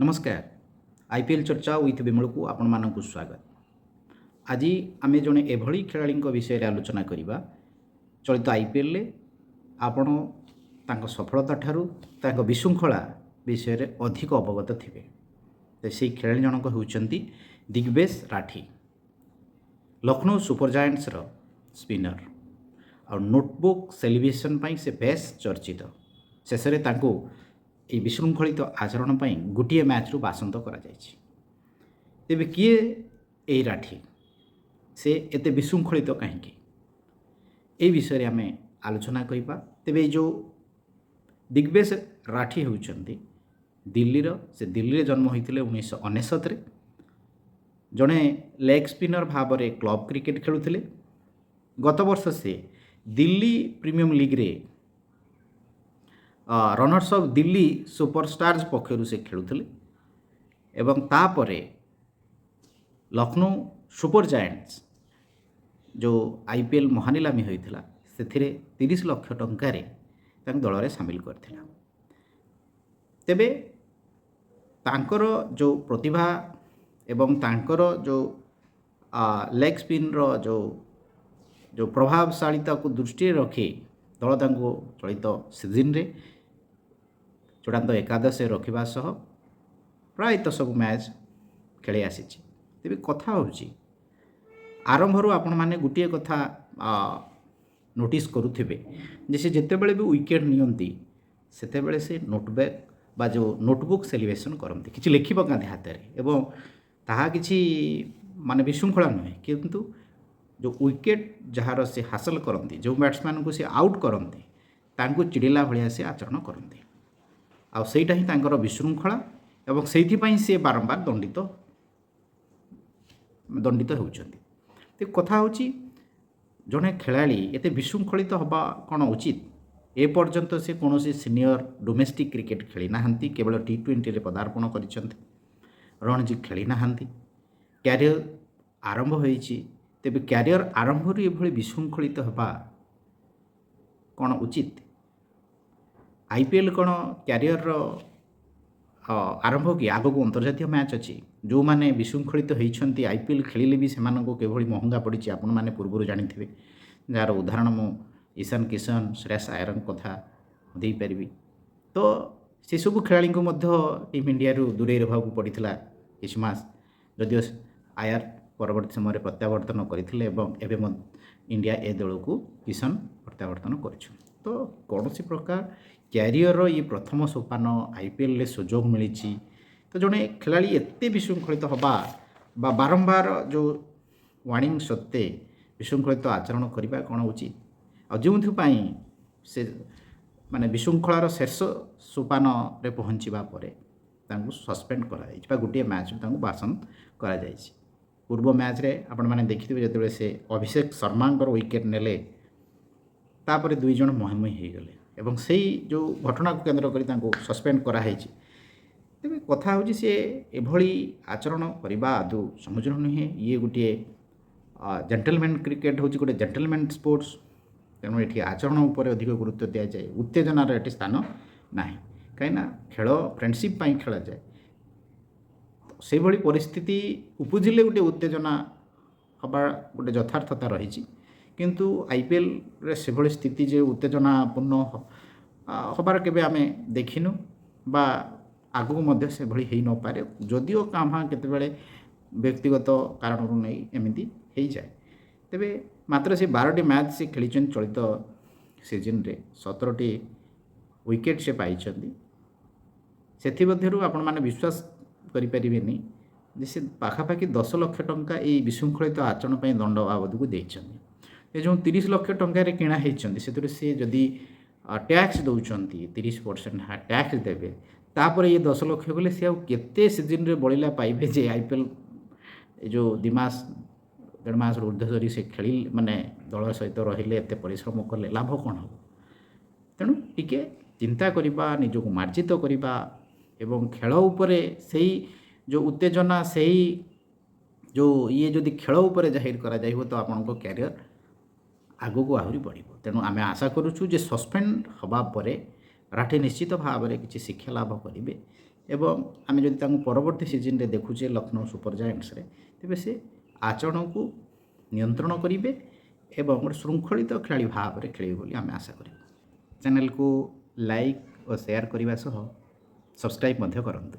नमस्कार। आईपीएल चर्चा विथ विमल को आपण मानक स्वागत। आज आम जड़े एभली खेलाड़ी विषय रे आलोचना करवा। चलित आईपीएल आपण तांको सफलता ठारू तांको विशृंखला विषय रे अधिक अवगत थिबे। तो से खेलाड़ी जनक होउचंती दिग्वेश राठी, लखनऊ सुपर जायंट्स रो स्पिनर और नोटबुक सेलिब्रेशन पाई से बेस चर्चित। शेष में तांको ये विशृंखलित आचरण पर गोटे मैच रु बासंद करा जायछि। तेबे किए ए राठी से एते विशृंखलित कहीं ए विषय आम आलोचना करवा। तेबे जो दिग्वेश राठी होउचंती दिल्लीर से दिल्ली रे जन्म होइतिले 1999 जड़े लेग स्पिनर भाव में क्लब क्रिकेट खेलुथिले। गत वर्ष से दिल्ली प्रीमियम लीग रे रनर्स ऑफ दिल्ली सुपरस्टार्स पक्षर से खेलुथिले एवं तापरे लखनऊ सुपर जायंट्स जो आईपीएल महानिलामी होइथिला सेथिरे 30 लाख टंकार दल में सामिल करथिला। तेबे तांकर जो प्रतिभा एवं तांकर जो लेग स्पिन रो जो प्रभावशालीता को दृष्टि रखी दल तांको चलित सीजन रे चूड़ांत एकादश रखा सह प्रायतः सब मैच खेली आसी। तेज कथा होची आरंभरू आपण माने गोटे कथा नोटिस करुथिबे जे से जेतेबेले भी विकेट नियंती सेतेबेले से नोटबुक बा जो नोटबुक सेलिब्रेशन करती किछि लिखि पकाते हाथ में एवं ताहा किछि माने विशृंखला नुहे किंतु जो विकेट जार से हासिल करती जो बैट्समैन को से आउट करती तांको चिड़िला भाया से आचरण करती आ सेटा ही तांकर विशृंखला एवं सेइथिपाई से बारंबार दंडित होउचंती। तो कथा होची जड़े खेलाड़ी एते विशृंखलित हवा कौन उचित ए पर्यंत से कौन सीनियर डोमेस्टिक क्रिकेट खेली नाहांती, केवल T20 रे पदार्पण करिसंती, रणजी खेली नाहांती, कैरियर आरंभ होईची। तेबे कैरियर आरंभ रे एभली विशृंखलित हवा कौन उचित? आईपीएल कौन कैरियर आरंभ कि आग को अंतर्जातीय मैच अच्छी जो मैंने विशृंखलित होती आईपीएल खेलिले भी से केभली महंगा पड़ी आपण मैंने पूर्व जानी जार उदाहरण मु ईशान किशन श्रेयस आयर कथा दे पारि। तो से सब खेलाड़ी टीम इंडिया दूरे रहा पड़ा किछ मास जदिव आयर परवर्ती समय प्रत्यावर्तन करते एवं इंडिया ए दल को किशन प्रत्यावर्तन कर। तो कौन सी प्रकार कैरियर ये प्रथम सोपान आईपीएल रे सुजोग मिली। तो जड़े खेलाड़ी एते विशृंखलित हवा बा बारंबार जो वार्निंग सत्ते विशृंखलित आचरण करने कौन उचित आ जो से माने विशृंखलार शीर्ष सोपान रे पहुँचवा सस्पेंड कर गोटे मैच बासन कर। पूर्व मैच रे आपण मैंने देखिथे जो से अभिषेक शर्मा विकेट नेले तापर दुई जन मुहांमुही होगले एवं से जो घटना को केन्द्र कर सस्पेंड कराई। तेज कथा हूँ सी एभली आचरण करने आदौ समुचीन नुहे। ये गोटे जेंटलमैन क्रिकेट हूँ गोटे जेंटलमैन स्पोर्ट्स तेणु ये आचरण उपर अधिक गुरुत्व दि जाए। उत्तेजनार ये स्थान ना कहीं खेल फ्रेंडशिप खेला जाए से भली परिस्थिति उपजिले गोटे उत्तेजना हवा गोटे यथार्थता रही किंतु आईपीएल रे से भली स्थिति जे उत्तेजनापूर्ण हबार केबे आमे देखिनु बा आगु मध्य से भली हेई न पारे जदिओ कामा केतेबेले व्यक्तिगत कारण नहीं एमिति हेई जाए। तेबे मात्र से 12टी मैच से खेली चलित सीजन रे 17टी विकेट से पाइछंती। सेथिमध्यरु आपण माने विश्वास करि परिबेनी जे से पाखापाखि 10 लाख टंका ए विशृंखलित आचरण पई दंड बाबद को देइछंती। ये जो 30 लाख टंकार किणा होती से जदि टैक्स दौरान 30% टैक्स देवे तापर ये 10 लाख बोले सी आते सीजन रे बड़िला पाइबे जे आईपीएल जो 2 मास 1.5 मास ऊर्ध्व धरी से खेल माने दल सहित रहिले एत परिश्रम कले लाभ कौन हो। तेणु टिके चिंता करवा निजक मार्जित करवा एवं खेल उपरे से जो उत्तेजना से जो ये जदि खेल उपरे जाहिर करा जाइबो तो आपनको कैरियर आगू को आहरी बढ़। तेणु आम आशा करुचु जे सस्पेंड हवा परे राठी निश्चित भाव में किसी शिक्षा लाभ करेंगे ଏବଂ ଆମେ ଯଦି ତାଙ୍କୁ ପରବର୍ତ୍ତୀ ସିଜନ୍ରେ ଦେଖୁଛେ ଲକ୍ଷ୍ନୌ ସୁପର ଜାଏଣ୍ଟସରେ, ତେବେ ସେ ଆଚରଣକୁ ନିୟନ୍ତ୍ରଣ କରିବେ ଏବଂ ଗୋଟେ ଶୃଙ୍ଖଳିତ ଖେଳାଳି ଭାବରେ ଖେଳିବେ ବୋଲି ଆମେ ଆଶା କରିବୁ। ଚ୍ୟାନେଲକୁ ଲାଇକ୍ ଓ ସେୟାର କରିବା ସହ ସବସ୍କ୍ରାଇବ୍ ମଧ୍ୟ କରନ୍ତୁ।